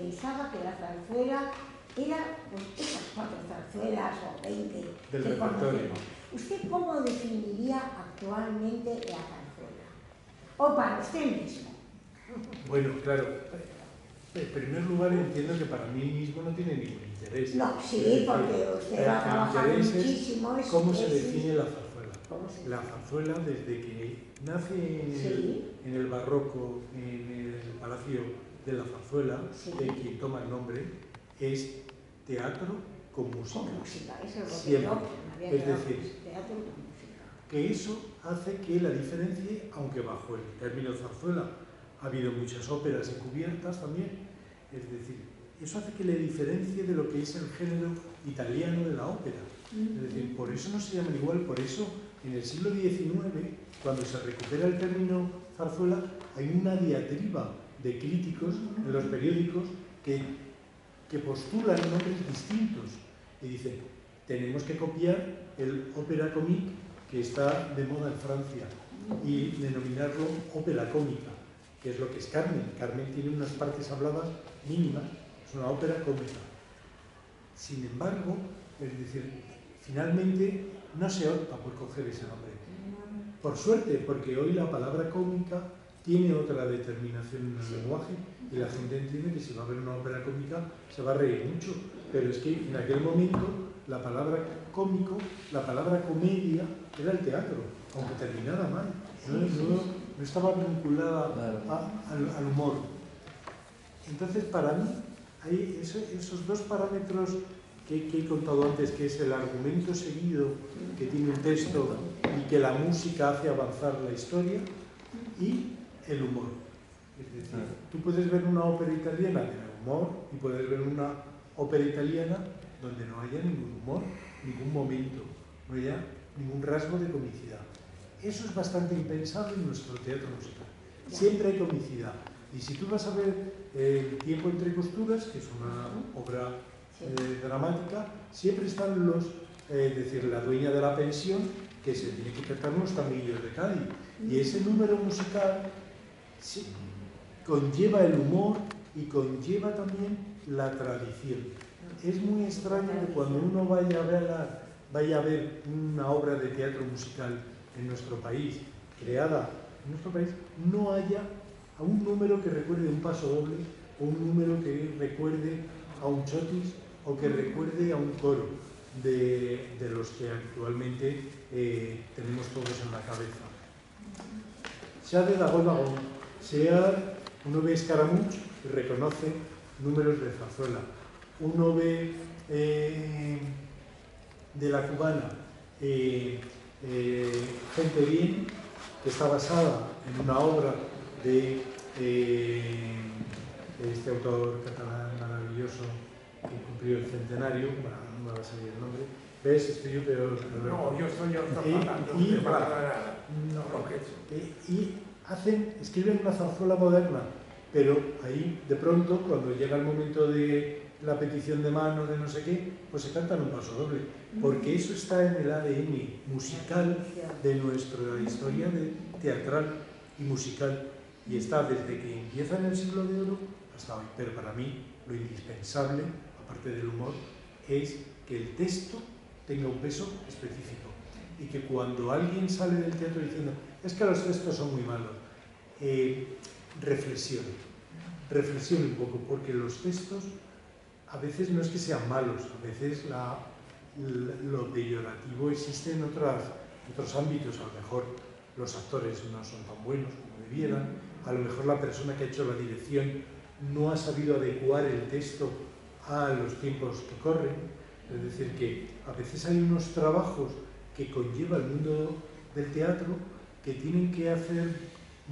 pensaba que la zarzuela era pues, esas 4 zarzuelas o 20 del que repertorio. conocemos. ¿Usted cómo definiría actualmente la zarzuela? O para usted mismo. Bueno, claro. En primer lugar, entiendo que para mí mismo no tiene ningún interés. No, sí, porque usted va a trabajar muchísimo. ¿Cómo se define la zarzuela? La zarzuela, desde que nace en el barroco, en el Palacio de la Zarzuela, de quien toma el nombre, es teatro con música. Con música, eso es lo siempre. Que no había Es decir, teatro con música. Que eso hace que la diferencie, aunque bajo el término zarzuela ha habido muchas óperas encubiertas también, es decir, eso hace que le diferencie de lo que es el género italiano de la ópera. Es decir, por eso no se llaman igual, por eso en el siglo XIX, cuando se recupera el término zarzuela, hay una diatriba de críticos en los periódicos que postulan nombres distintos y dicen, tenemos que copiar el ópera comique que está de moda en Francia y denominarlo ópera cómica, que es lo que es Carmen. Carmen tiene unas partes habladas mínimas, es una ópera cómica. Sin embargo, es decir, finalmente no se opta por coger ese nombre. Por suerte, porque hoy la palabra cómica tiene otra determinación en el lenguaje y la gente entiende que si va a ver una ópera cómica se va a reír mucho, pero es que en aquel momento la palabra cómico, la palabra comedia era el teatro, aunque terminara mal, no estaba vinculada al humor. Entonces, para mí, hay esos 2 parámetros que he contado antes, que es el argumento seguido que tiene un texto y que la música hace avanzar la historia, y el humor. Es decir, tú puedes ver una ópera italiana de humor y puedes ver una ópera italiana donde no haya ningún humor, ningún momento, no haya ningún rasgo de comicidad. Eso es bastante impensable en nuestro teatro musical. Siempre hay comicidad. Y si tú vas a ver El tiempo entre costuras, que es una obra dramática, siempre están es decir, la dueña de la pensión, que se tiene que cantar unos tanguillos de Cádiz. Y ese número musical conlleva el humor y conlleva también la tradición. Es muy extraño que cuando uno vaya a ver una obra de teatro musical en nuestro país, creada en nuestro país, no haya a un número que recuerde un paso doble, o un número que recuerde a un chotis, o que recuerde a un coro de los que actualmente tenemos todos en la cabeza. Sea de Dagón, sea uno ve Escaramuch y reconoce números de zarzuela, uno ve de la cubana Gente Bien, que está basada en una obra de este autor catalán maravilloso que cumplió el centenario, bueno, no me va a salir el nombre. ¿Ves? Estoy yo peor. No, yo estoy escriben una zarzuela moderna, pero ahí, de pronto, cuando llega el momento de la petición de mano, de no sé qué, pues se cantan un paso doble, porque eso está en el ADN musical de nuestra historia teatral y musical, y está desde que empieza en el siglo de oro hasta hoy. Pero para mí, lo indispensable, aparte del humor, es que el texto tenga un peso específico, y que cuando alguien sale del teatro diciendo es que los textos son muy malos, reflexione un poco, porque los textos a veces no es que sean malos, a veces lo peyorativo existe en otros ámbitos. A lo mejor los actores no son tan buenos como debieran, a lo mejor la persona que ha hecho la dirección no ha sabido adecuar el texto a los tiempos que corren. Es decir, que a veces hay unos trabajos que conlleva el mundo del teatro que tienen que hacer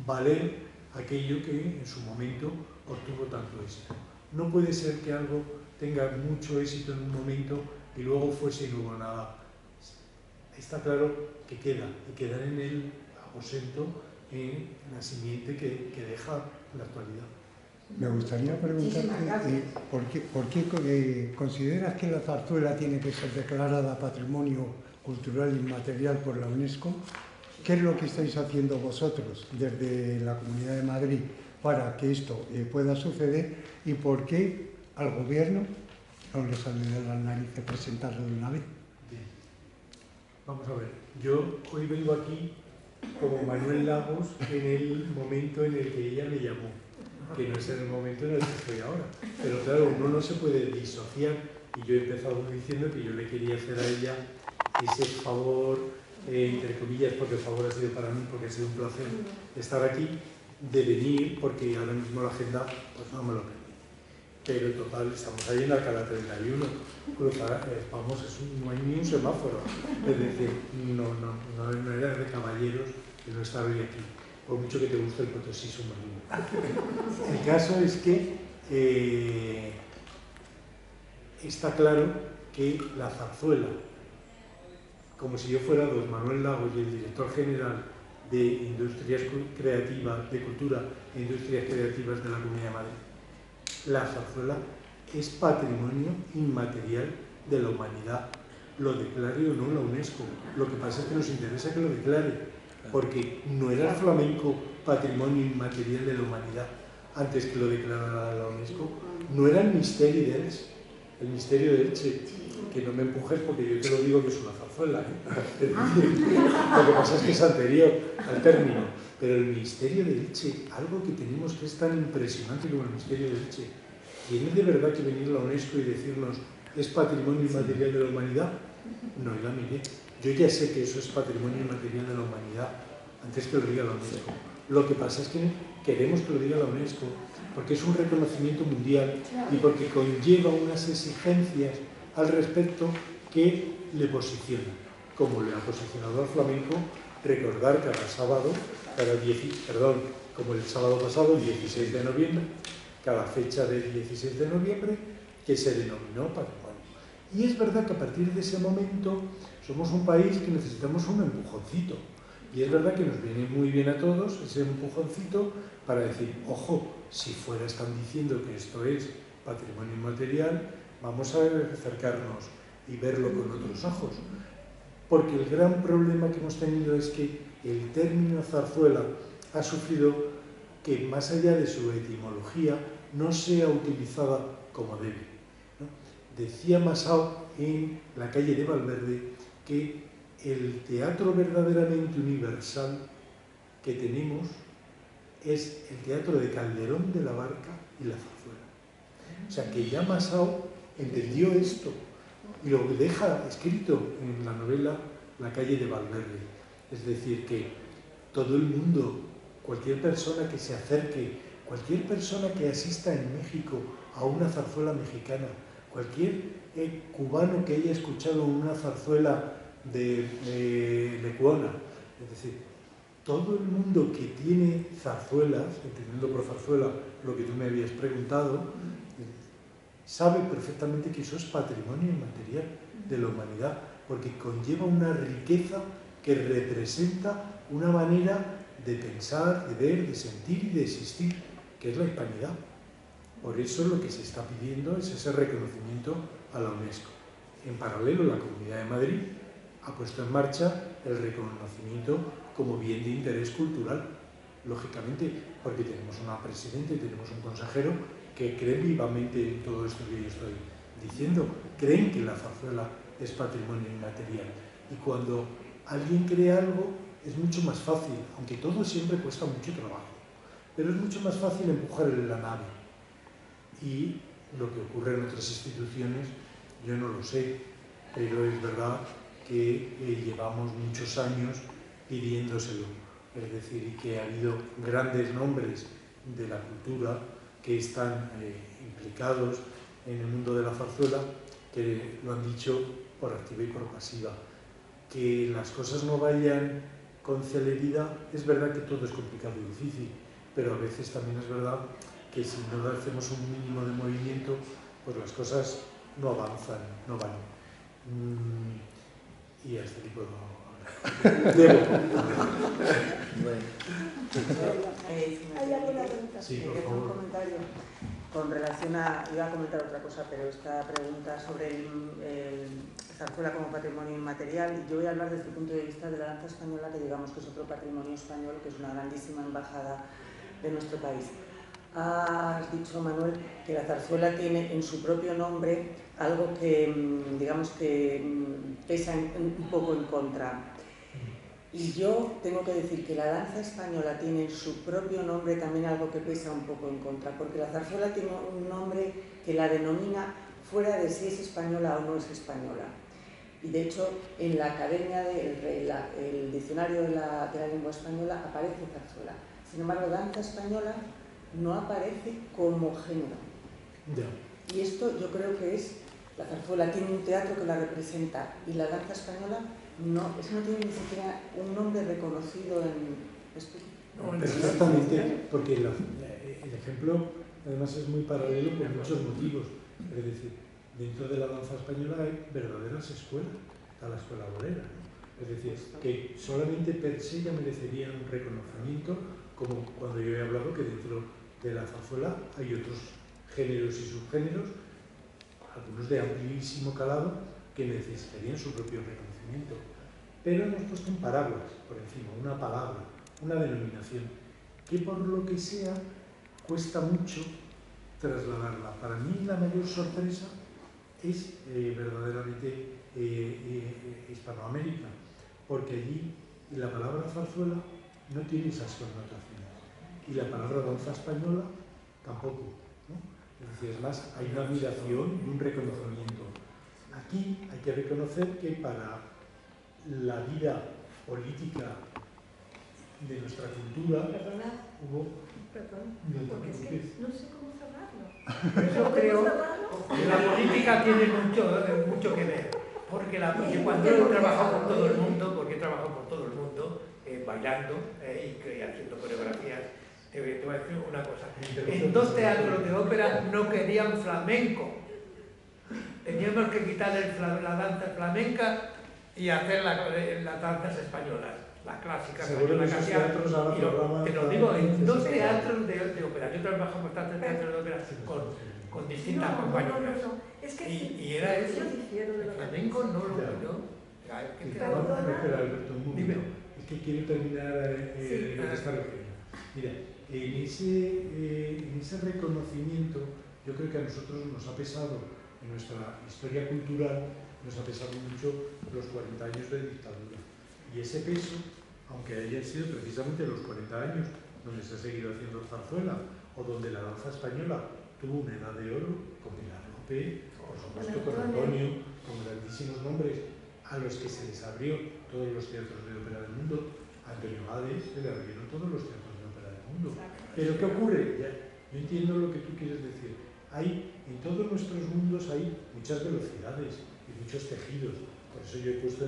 valer aquello que en su momento obtuvo tanto éxito. No puede ser que algo tenga mucho éxito en un momento y luego fuese y no hubo nada. Está claro que queda en el aposento, en la simiente que deja la actualidad. Me gustaría preguntarte ¿por qué consideras que la zarzuela tiene que ser declarada Patrimonio Cultural Inmaterial por la UNESCO? ¿Qué es lo que estáis haciendo vosotros desde la Comunidad de Madrid para que esto pueda suceder y por qué al gobierno no le sale de las narices presentarlo de una vez. Bien. Vamos a ver, yo hoy vengo aquí como Manuel Lagos en el momento en el que ella me llamó, que no es en el momento en el que estoy ahora. Pero claro, uno no se puede disociar, y yo he empezado diciendo que yo le quería hacer a ella ese favor, entre comillas, porque el favor ha sido para mí, porque ha sido un placer estar aquí, de venir, porque ahora mismo la agenda pues no me lo permite. Pero total, estamos ahí en Alcalá 31, cruzar, vamos, no hay ni un semáforo. Es decir, no era de caballeros que no estar hoy aquí, por mucho que te guste el Potosí submarino. El caso es que está claro que la zarzuela, como si yo fuera don Manuel Lagos y el director general de Industrias Creativas, de Cultura e Industrias Creativas de la Comunidad de Madrid, la zarzuela es patrimonio inmaterial de la humanidad, lo declare o no la UNESCO. Lo que pasa es que nos interesa que lo declare, porque no era el flamenco patrimonio inmaterial de la humanidad antes que lo declarara la UNESCO. No era el misterio de Elche, el misterio de Elche, que no me empujes porque yo te lo digo que es una zarzuela, ¿eh? Lo que pasa es que es anterior al término, pero el misterio de Elche, algo que tenemos que es tan impresionante como el misterio de Elche, ¿tiene de verdad que venir la UNESCO y decirnos es patrimonio inmaterial de la humanidad? No, ya mire, yo ya sé que eso es patrimonio inmaterial de la humanidad antes que lo diga la UNESCO. Lo que pasa es que queremos que lo diga la UNESCO porque es un reconocimiento mundial y porque conlleva unas exigencias al respecto que le posicionan, como le ha posicionado al flamenco. Recordar cada sábado, como el sábado pasado, el 16 de noviembre, cada fecha del 16 de noviembre, que se denominó patrimonio. Y es verdad que a partir de ese momento somos un país que necesitamos un empujoncito. Y es verdad que nos viene muy bien a todos ese empujoncito para decir, ojo, si fuera están diciendo que esto es patrimonio inmaterial, vamos a acercarnos y verlo con otros ojos. Porque el gran problema que hemos tenido es que el término zarzuela ha sufrido que, más allá de su etimología, no sea utilizada como debe, ¿no? Decía Masao en La calle de Valverde que el teatro verdaderamente universal que tenemos es el teatro de Calderón de la Barca y la zarzuela. O sea, que ya Masao entendió esto y lo deja escrito en la novela La calle de Valverde. Es decir, que todo el mundo, cualquier persona que se acerque, cualquier persona que asista en México a una zarzuela mexicana, cualquier cubano que haya escuchado una zarzuela de Lecuona, es decir, todo el mundo que tiene zarzuelas, entendiendo por zarzuela lo que tú me habías preguntado, sabe perfectamente que eso es patrimonio inmaterial de la humanidad, porque conlleva una riqueza que representa una manera de pensar, de ver, de sentir y de existir, que es la hispanidad. Por eso lo que se está pidiendo es ese reconocimiento a la UNESCO. En paralelo, la Comunidad de Madrid ha puesto en marcha el reconocimiento como bien de interés cultural, lógicamente, porque tenemos una presidenta y tenemos un consejero que creen vivamente en todo esto que yo estoy diciendo. Creen que la zarzuela es patrimonio inmaterial. Y cuando alguien cree algo, es mucho más fácil, aunque todo siempre cuesta mucho trabajo, pero es mucho más fácil empujarle la nave. Y lo que ocurre en otras instituciones, yo no lo sé, pero es verdad que llevamos muchos años pidiéndoselo. Es decir, que ha habido grandes nombres de la cultura que están implicados en el mundo de la zarzuela, que lo han dicho por activa y por pasiva. Que las cosas no vayan con celeridad, es verdad que todo es complicado y difícil, pero a veces también es verdad que si no hacemos un mínimo de movimiento, pues las cosas no avanzan, no van. Y hasta aquí puedo hablar. Debo. Bueno. ¿Hay alguna pregunta? Sí, por Un favor. comentario con relación a... Iba a comentar otra cosa, pero esta pregunta sobre el zarzuela como patrimonio inmaterial. Yo voy a hablar desde el punto de vista de la danza española, que digamos que es otro patrimonio español, que es una grandísima embajada de nuestro país. has dicho, Manuel, que la zarzuela tiene en su propio nombre algo que, digamos, que pesa un poco en contra. Y yo tengo que decir que la danza española tiene en su propio nombre también algo que pesa un poco en contra, porque la zarzuela tiene un nombre que la denomina fuera de si es española o no es española. Y de hecho, en la Academia el diccionario de la lengua española aparece zarzuela. Sin embargo, danza española no aparece como género. Y esto yo creo que es, la zarzuela tiene un teatro que la representa y la danza española no, eso no tiene ni siquiera un nombre reconocido en... Exactamente, porque el ejemplo además es muy paralelo por muchos motivos. Es decir, dentro de la danza española hay verdaderas escuelas, está la escuela bolera, ¿no? Es decir, que solamente per se ya merecería un reconocimiento, como cuando yo he hablado que dentro de la zarzuela hay otros géneros y subgéneros, algunos de amplísimo calado, que necesitarían su propio reconocimiento. Pero hemos puesto un paraguas por encima, una palabra, una denominación, que por lo que sea cuesta mucho trasladarla. Para mí la mayor sorpresa es verdaderamente Hispanoamérica, porque allí la palabra zarzuela no tiene esas connotaciones y la palabra danza española tampoco, ¿no? Es decir, es más, hay una admiración y un reconocimiento. Aquí hay que reconocer que para la vida política de nuestra cultura hubo... Porque es que no sé cómo cerrarlo. Yo creo que la política tiene mucho que ver, porque cuando he trabajado por todo el mundo, bailando y haciendo coreografías, te voy a decir una cosa. En 2 teatros de ópera no querían flamenco. Teníamos que quitar la danza flamenca y hacer las danzas españolas, las clásicas. Seguro que esos teatros ahora programan... Te lo digo, en 2 teatros de ópera. Yo trabajo por tantos teatros de ópera con distintas compañías. Es que y era eso. El flamenco no lo vio. Espera, Alberto, un momento. Es que quiero terminar esta referencia. Mira, en ese reconocimiento, yo creo que a nosotros nos ha pesado, en nuestra historia cultural, nos ha pesado mucho los 40 años de dictadura. Y ese peso, aunque hayan sido precisamente los 40 años donde se ha seguido haciendo zarzuela, o donde la danza española tuvo una edad de oro, con Pilar López, por supuesto con Antonio, con grandísimos nombres, a los que se les abrió todos los teatros de ópera del mundo. A Antonio Gades se le abrieron todos los teatros de ópera del mundo. Pero ¿qué ocurre? Yo entiendo lo que tú quieres decir. En todos nuestros mundos hay muchas velocidades y muchos tejidos. Por eso yo he puesto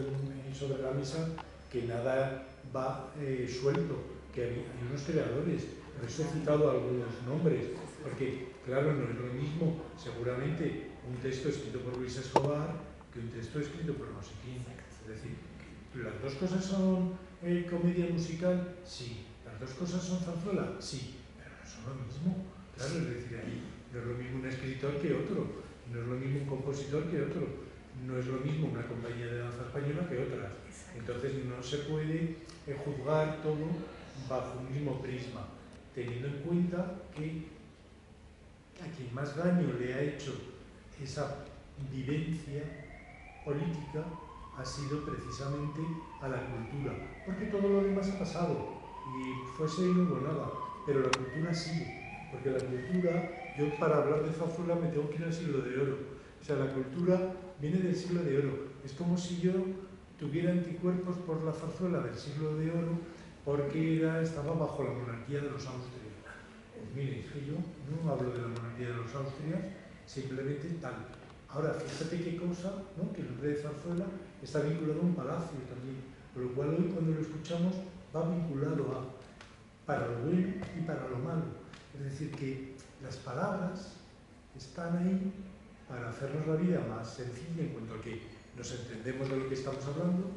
sobre la mesa que nada va suelto, que hay unos creadores. Por eso he citado algunos nombres, porque claro, no es lo mismo seguramente un texto escrito por Luis Escobar que un texto escrito por no sé quién. Es decir, ¿las dos cosas son comedia musical? Sí. ¿Las dos cosas son zarzuela? Sí. Pero no son lo mismo. Claro, es decir, ahí no es lo mismo un escritor que otro, no es lo mismo un compositor que otro, no es lo mismo una compañía de danza española que otras. Entonces no se puede juzgar todo bajo un mismo prisma, teniendo en cuenta que a quien más daño le ha hecho esa vivencia política ha sido precisamente a la cultura, porque todo lo demás ha pasado y fuese y no hubo nada, pero la cultura sigue, porque la cultura, yo para hablar de zarzuela me tengo que ir al siglo de oro, o sea, la cultura viene del siglo de oro, es como si yo tuviera anticuerpos por la zarzuela del siglo de oro porque estaba bajo la monarquía de los Austrias. Pues mire, es que yo no hablo de la monarquía de los Austrias, simplemente tal. Ahora, fíjate qué cosa, ¿no? Que el nombre de zarzuela está vinculado a un palacio también, por lo cual hoy cuando lo escuchamos va vinculado a para lo bueno y para lo malo. Es decir, que las palabras están ahí para hacernos la vida más sencilla en cuanto a que nos entendemos de lo que estamos hablando,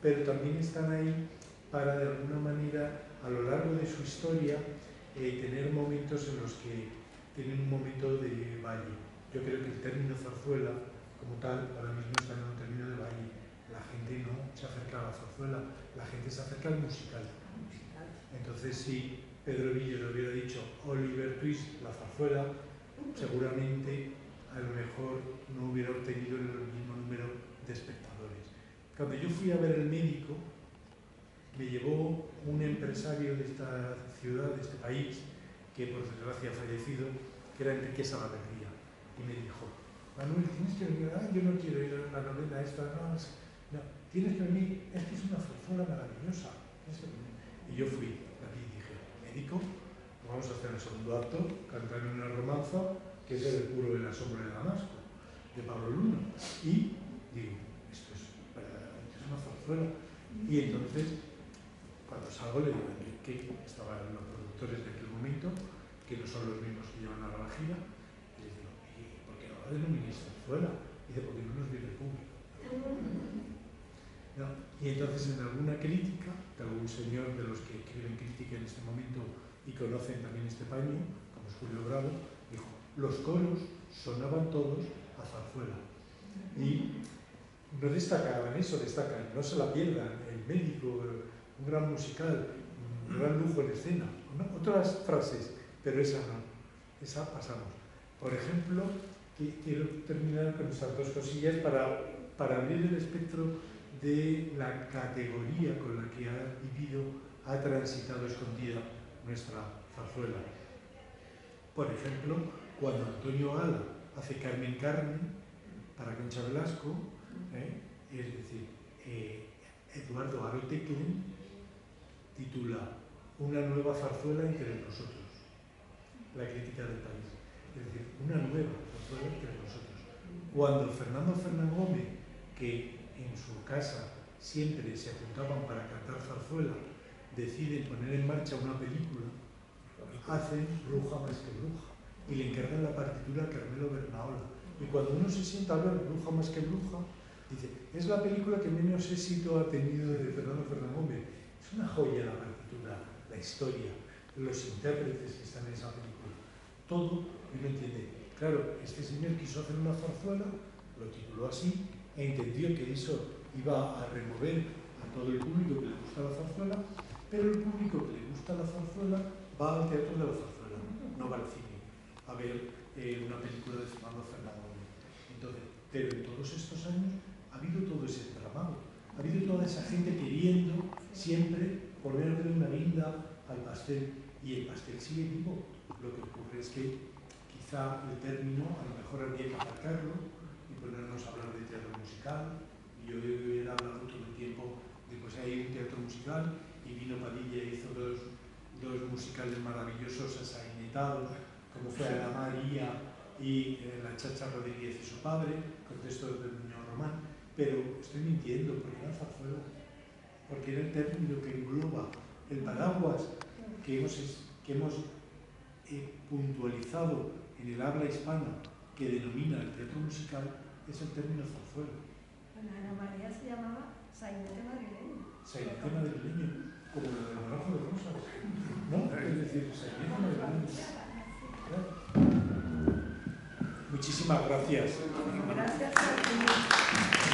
pero también están ahí para de alguna manera a lo largo de su historia tener momentos en los que tienen un momento de valle. Yo creo que el término zarzuela, como tal, ahora mismo está en un término de valle. La gente no se acerca a la zarzuela, la gente se acerca al musical. Entonces sí, Pedro Villo le hubiera dicho Oliver Twist, la zarzuela, seguramente a lo mejor no hubiera obtenido el mismo número de espectadores. Cuando yo fui a ver El Médico, me llevó un empresario de esta ciudad, de este país, que por desgracia ha fallecido, que era Enrique Salaverría, y me dijo: Manuel, tienes que venir. Yo no quiero ir a la novela esta, no, tienes que venir, es que es una zarzuela maravillosa. Y yo fui, la vi y dije: Médico, vamos a hacer el segundo acto, cantar una romanza, que es El puro de la sombra de Damasco, de Pablo Luna. Y digo, esto es una zarzuela. Y entonces, cuando salgo, le digo a Enrique, estaban los productores de aquel momento, que no son los mismos que llevan ahora la gira, y les digo: ¿y por qué no la denomináis zarzuela? Y dice: porque no nos viene el público. ¿No? Y entonces, en alguna crítica, de algún señor de los que escriben crítica en este momento y conocen también este paño, como es Julio Bravo, dijo: los coros sonaban todos a zarzuela. Y no destacaban eso, destacan, no se la pierdan, El Médico, un gran musical, un gran lujo en escena, ¿no? Otras frases, pero esa no, esa pasamos. Por ejemplo, quiero terminar con estas dos cosillas para abrir el espectro de la categoría con la que ha transitado escondida nuestra zarzuela. Por ejemplo, cuando Antonio Gala hace Carmen Carmen para Concha Velasco, es decir, Eduardo Arotequen titula Una nueva zarzuela entre nosotros, la crítica del país. Es decir, una nueva zarzuela entre nosotros. Cuando Fernando Fernán Gómez, que en su casa siempre se apuntaban para cantar zarzuela, deciden poner en marcha una película, hacen Bruja más que bruja y le encargan la partitura a Carmelo Bernaola. Y cuando uno se sienta a ver Bruja más que bruja, dice: es la película que menos éxito ha tenido de Fernando Fernán Gómez. Es una joya la partitura, la historia, los intérpretes que están en esa película. Todo uno entiende. Claro, este señor quiso hacer una zarzuela, lo tituló así, e entendió que eso iba a remover a todo el público que le gusta la zarzuela, pero el público que le gusta la zarzuela va al teatro de la zarzuela, no va al cine a ver una película de Fernando Fernán Gómez. Entonces, pero en todos estos años ha habido todo ese entramado, ha habido toda esa gente queriendo siempre volver a ver una guinda al pastel, y el pastel sigue vivo. Lo que ocurre es que quizá el término a lo mejor habría que aparcarlo y ponernos a hablar de teatro musical. Yo he hablado todo el tiempo de pues hay un teatro musical, y vino Padilla y hizo dos musicales maravillosos, asainetados, como fue Ana María y La Chacha Rodríguez y su padre, con textos del Niño Román. Pero estoy mintiendo, porque era zarzuela, porque era el término que engloba el paraguas que hemos puntualizado en el habla hispana, que denomina el teatro musical, es el término zarzuela. Bueno, Ana María se llamaba sainete madrileño. Sainete madrileño, como lo del Naranjo de Rosas, ¿no? Es decir, sainete madrileño. Muchísimas gracias. Gracias a ti.